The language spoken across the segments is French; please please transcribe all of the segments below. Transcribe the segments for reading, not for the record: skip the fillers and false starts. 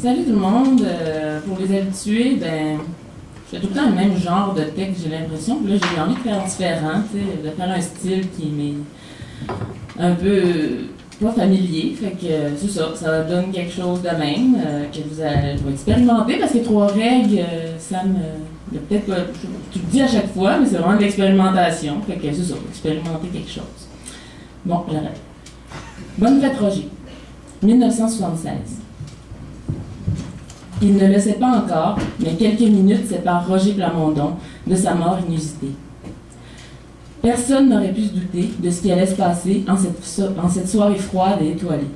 Salut tout le monde. Pour les habitués, je fais tout le temps le même genre de texte, j'ai l'impression. Puis là, j'ai envie de faire différent, de faire un style qui m'est un peu pas familier. Fait que c'est ça, ça donne quelque chose de même que je vais expérimenter parce que 3 règles, ça me. Peut-être pas. Tu le dis à chaque fois, mais c'est vraiment de l'expérimentation. Fait que c'est ça, expérimenter quelque chose. Bon, j'arrête. Bonne fête, Roger. 1976. Il ne le sait pas encore, mais quelques minutes séparent Roger Plamondon de sa mort inusitée. Personne n'aurait pu se douter de ce qui allait se passer en cette soirée froide et étoilée.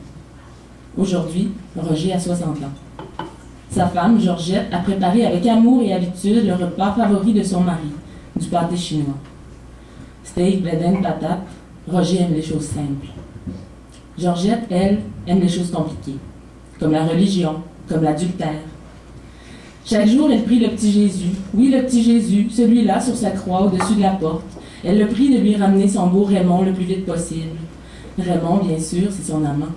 Aujourd'hui, Roger a 60 ans. Sa femme, Georgette, a préparé avec amour et habitude le repas favori de son mari, du pâté chinois. Steak, blé d'Inde, patate, Roger aime les choses simples. Georgette, elle, aime les choses compliquées, comme la religion, comme l'adultère. Chaque jour, elle prie le petit Jésus. Oui, le petit Jésus, celui-là sur sa croix au-dessus de la porte. Elle le prie de lui ramener son beau Raymond le plus vite possible. Raymond, bien sûr, c'est son amant.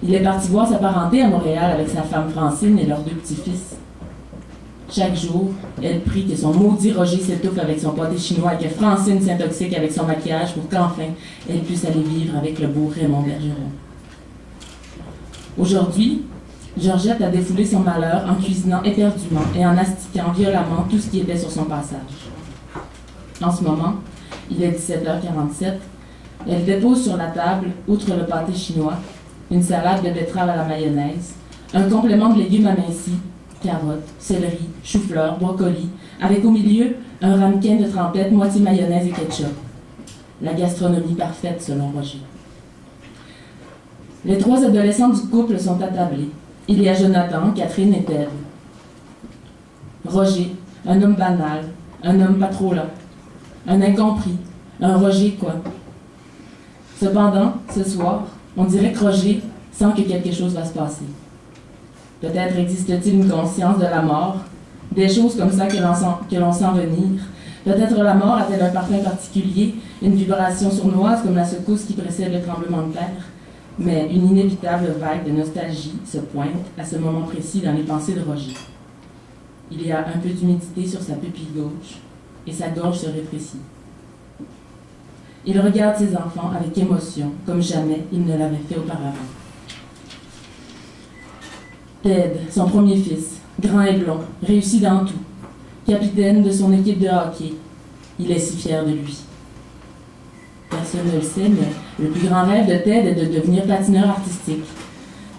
Il est parti voir sa parenté à Montréal avec sa femme Francine et leurs 2 petits-fils. Chaque jour, elle prie que son maudit Roger s'étouffe avec son pâté chinois et que Francine s'intoxique avec son maquillage pour qu'enfin, elle puisse aller vivre avec le beau Raymond Bergeron. Aujourd'hui, Georgette a défoulé son malheur en cuisinant éperdument et en astiquant violemment tout ce qui était sur son passage. En ce moment, il est 17h47, elle dépose sur la table, outre le pâté chinois, une salade de betterave à la mayonnaise, un complément de légumes amincis, carottes, céleri, chou-fleur, brocoli, avec au milieu un ramequin de trempette, moitié mayonnaise et ketchup. La gastronomie parfaite selon Roger. Les 3 adolescents du couple sont attablés. Il y a Jonathan, Catherine et Ted. Roger, un homme banal, un homme pas trop là, un incompris, un Roger quoi. Cependant, ce soir, on dirait que Roger sent que quelque chose va se passer. Peut-être existe-t-il une conscience de la mort, des choses comme ça que l'on sent venir. Peut-être la mort a-t-elle un parfum particulier, une vibration sournoise comme la secousse qui précède le tremblement de terre. Mais une inévitable vague de nostalgie se pointe à ce moment précis dans les pensées de Roger. Il y a un peu d'humidité sur sa pupille gauche et sa gorge se rétrécit. Il regarde ses enfants avec émotion, comme jamais il ne l'avait fait auparavant. Ted, son premier fils, grand et blond, réussi dans tout, capitaine de son équipe de hockey. Il est si fier de lui. Personne ne le sait, mais le plus grand rêve de Ted est de devenir patineur artistique.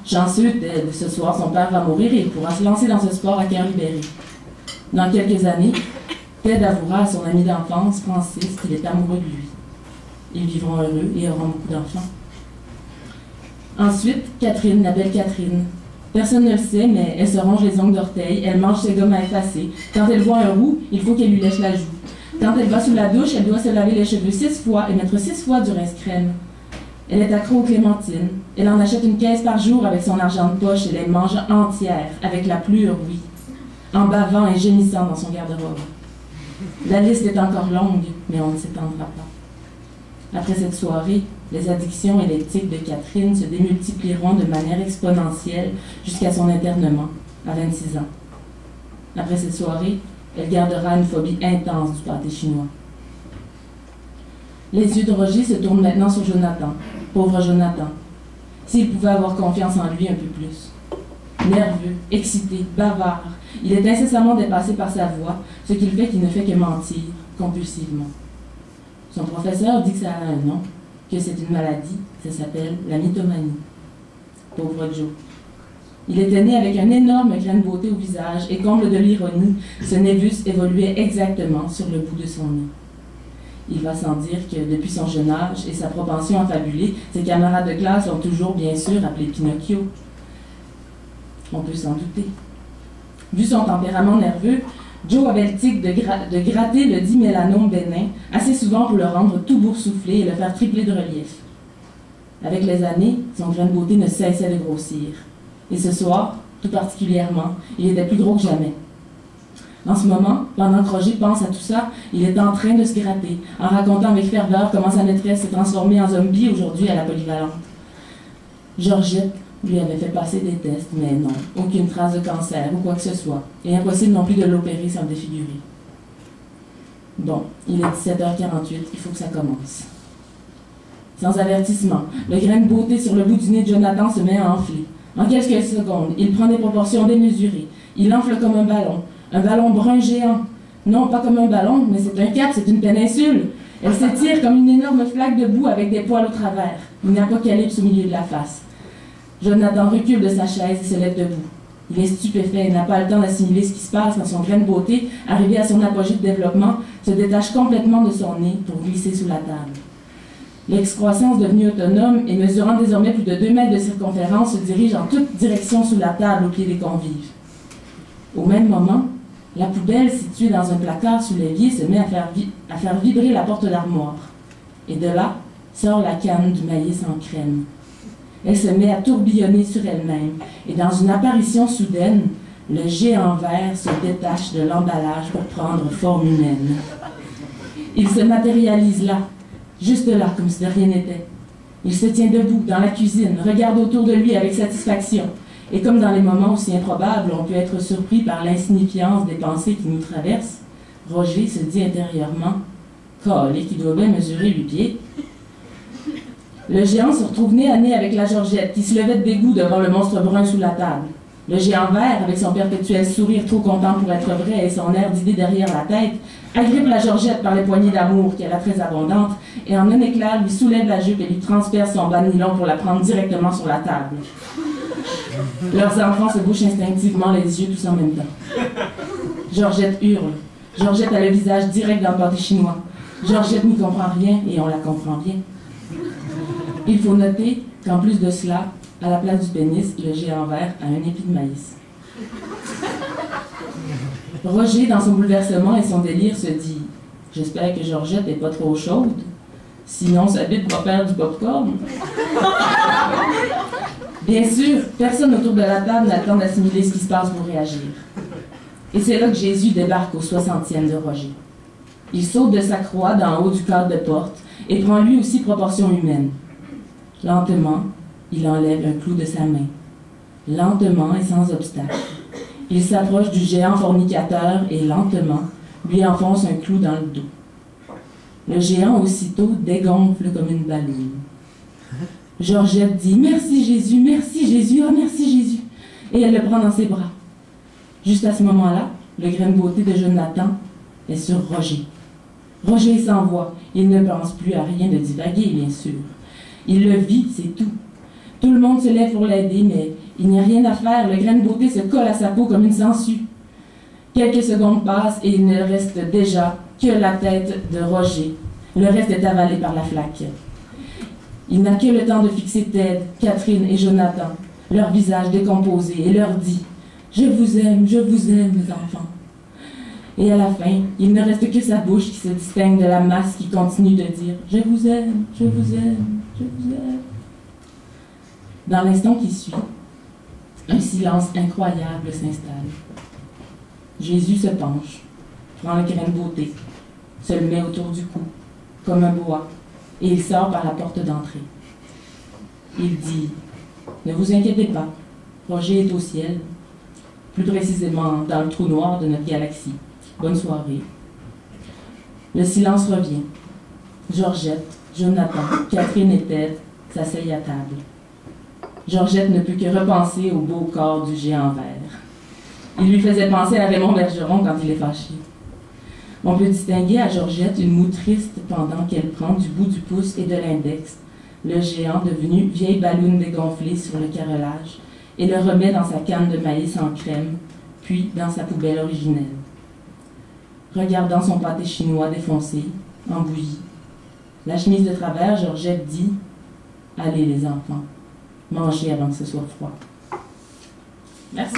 Chanceux, Ted, ce soir, son père va mourir et il pourra se lancer dans ce sport à cœur libéré. Dans quelques années, Ted avouera à son ami d'enfance, Francis, qu'il est amoureux de lui. Ils vivront heureux et auront beaucoup d'enfants. Ensuite, Catherine, la belle Catherine. Personne ne le sait, mais elle se ronge les ongles d'orteil, elle mange ses gommes à effacer. Quand elle voit un roux, il faut qu'elle lui lèche la joue. Quand elle va sous la douche, elle doit se laver les cheveux 6 fois et mettre 6 fois du rince-crème. Elle est accro aux clémentines. Elle en achète une caisse par jour avec son argent de poche et les mange entières, avec la plure, oui, en bavant et gémissant dans son garde-robe. La liste est encore longue, mais on ne s'étendra pas. Après cette soirée, les addictions et les tics de Catherine se démultiplieront de manière exponentielle jusqu'à son internement, à 26 ans. Après cette soirée, elle gardera une phobie intense du pâté chinois. Les yeux de Roger se tournent maintenant sur Jonathan, pauvre Jonathan. S'il pouvait avoir confiance en lui un peu plus. Nerveux, excité, bavard, il est incessamment dépassé par sa voix, ce qui fait qu'il ne fait que mentir, compulsivement. Son professeur dit que ça a un nom, que c'est une maladie, ça s'appelle la mythomanie. Pauvre Joe. Il était né avec un énorme grain de beauté au visage et, comble de l'ironie, ce névus évoluait exactement sur le bout de son nez. Il va sans dire que, depuis son jeune âge et sa propension à fabuler, ses camarades de classe l'ont toujours, bien sûr, appelé Pinocchio. On peut s'en douter. Vu son tempérament nerveux, Joe avait le tic de gratter le dit mélanome bénin assez souvent pour le rendre tout boursouflé et le faire tripler de relief. Avec les années, son grain de beauté ne cessait de grossir. Et ce soir, tout particulièrement, il était plus gros que jamais. En ce moment, pendant que Roger pense à tout ça, il est en train de se gratter, en racontant avec ferveur comment sa maîtresse s'est transformée en zombie aujourd'hui à la polyvalente. Georgette, lui avait fait passer des tests, mais non, aucune trace de cancer ou quoi que ce soit, et impossible non plus de l'opérer sans le défigurer. Bon, il est 17h48, il faut que ça commence. Sans avertissement, le grain de beauté sur le bout du nez de Jonathan se met à enfler. En quelques secondes, il prend des proportions démesurées. Il enfle comme un ballon brun géant. Non, pas comme un ballon, mais c'est un cap, c'est une péninsule. Elle s'étire comme une énorme flaque de boue avec des poils au travers. Une apocalypse au milieu de la face. Jonathan recule de sa chaise et se lève debout. Il est stupéfait et n'a pas le temps d'assimiler ce qui se passe quand son grain de beauté, arrivé à son apogée de développement, se détache complètement de son nez pour glisser sous la table. L'excroissance devenue autonome et mesurant désormais plus de 2 mètres de circonférence se dirige en toute direction sous la table au pied des convives. Au même moment, la poubelle située dans un placard sous l'évier se met à faire vibrer la porte d'armoire. Et de là sort la canne du maïs en crème. Elle se met à tourbillonner sur elle-même, et dans une apparition soudaine, le géant vert se détache de l'emballage pour prendre forme humaine. Il se matérialise là, juste là, comme si de rien n'était. Il se tient debout dans la cuisine, regarde autour de lui avec satisfaction, et comme dans les moments aussi improbables, on peut être surpris par l'insignifiance des pensées qui nous traversent, Roger se dit intérieurement « Calé qui doit bien mesurer 8 pieds ». Le géant se retrouve nez à nez avec la Georgette, qui se levait de dégoût devant le monstre brun sous la table. Le géant vert, avec son perpétuel sourire trop content pour être vrai et son air d'idée derrière la tête, agrippe la Georgette par les poignées d'amour qu'elle a très abondantes et en un éclair lui soulève la jupe et lui transperce son bas de nylon pour la prendre directement sur la table. Leurs enfants se bouchent instinctivement les yeux tous en même temps. Georgette hurle. Georgette a le visage direct dans le pâté chinois. Georgette n'y comprend rien et on la comprend bien. Il faut noter qu'en plus de cela, à la place du pénis, le géant vert a un épi de maïs. Roger, dans son bouleversement et son délire, se dit « J'espère que Georgette n'est pas trop chaude, sinon sa bite va faire du popcorn. » Bien sûr, personne autour de la table n'a le temps d'assimiler ce qui se passe pour réagir. Et c'est là que Jésus débarque au 60e de Roger. Il saute de sa croix d'en haut du cadre de porte et prend lui aussi proportion humaine. Lentement, il enlève un clou de sa main. Lentement et sans obstacle. Il s'approche du géant fornicateur et lentement lui enfonce un clou dans le dos. Le géant aussitôt dégonfle comme une ballonne. Georgette dit « Merci Jésus, oh merci Jésus !» et elle le prend dans ses bras. Juste à ce moment-là, le grain de beauté de Jonathan est sur Roger. Roger est sans voix, il ne pense plus à rien de divaguer, bien sûr. Il le vit, c'est tout. Tout le monde se lève pour l'aider, mais il n'y a rien à faire, le grain de beauté se colle à sa peau comme une sangsue. Quelques secondes passent et il ne reste déjà que la tête de Roger. Le reste est avalé par la flaque. Il n'a que le temps de fixer Ted, Catherine et Jonathan, leurs visages décomposés, et leur dit « Je vous aime, mes enfants. » Et à la fin, il ne reste que sa bouche qui se distingue de la masse qui continue de dire « Je vous aime, je vous aime, je vous aime. » Dans l'instant qui suit, un silence incroyable s'installe. Jésus se penche, prend le grain de beauté, se le met autour du cou, comme un boa, et il sort par la porte d'entrée. Il dit « Ne vous inquiétez pas, Roger est au ciel, plus précisément dans le trou noir de notre galaxie. Bonne soirée. » Le silence revient. Georgette, Jonathan, Catherine et Ted s'asseyent à table. Georgette ne peut que repenser au beau corps du géant vert. Il lui faisait penser à Raymond Bergeron quand il est fâché. On peut distinguer à Georgette une moue triste pendant qu'elle prend du bout du pouce et de l'index le géant devenu vieille balloune dégonflée sur le carrelage et le remet dans sa canne de maïs en crème, puis dans sa poubelle originelle. Regardant son pâté chinois défoncé, embouilli, la chemise de travers, Georgette dit « Allez les enfants, mangez avant que ce soit froid. » Merci.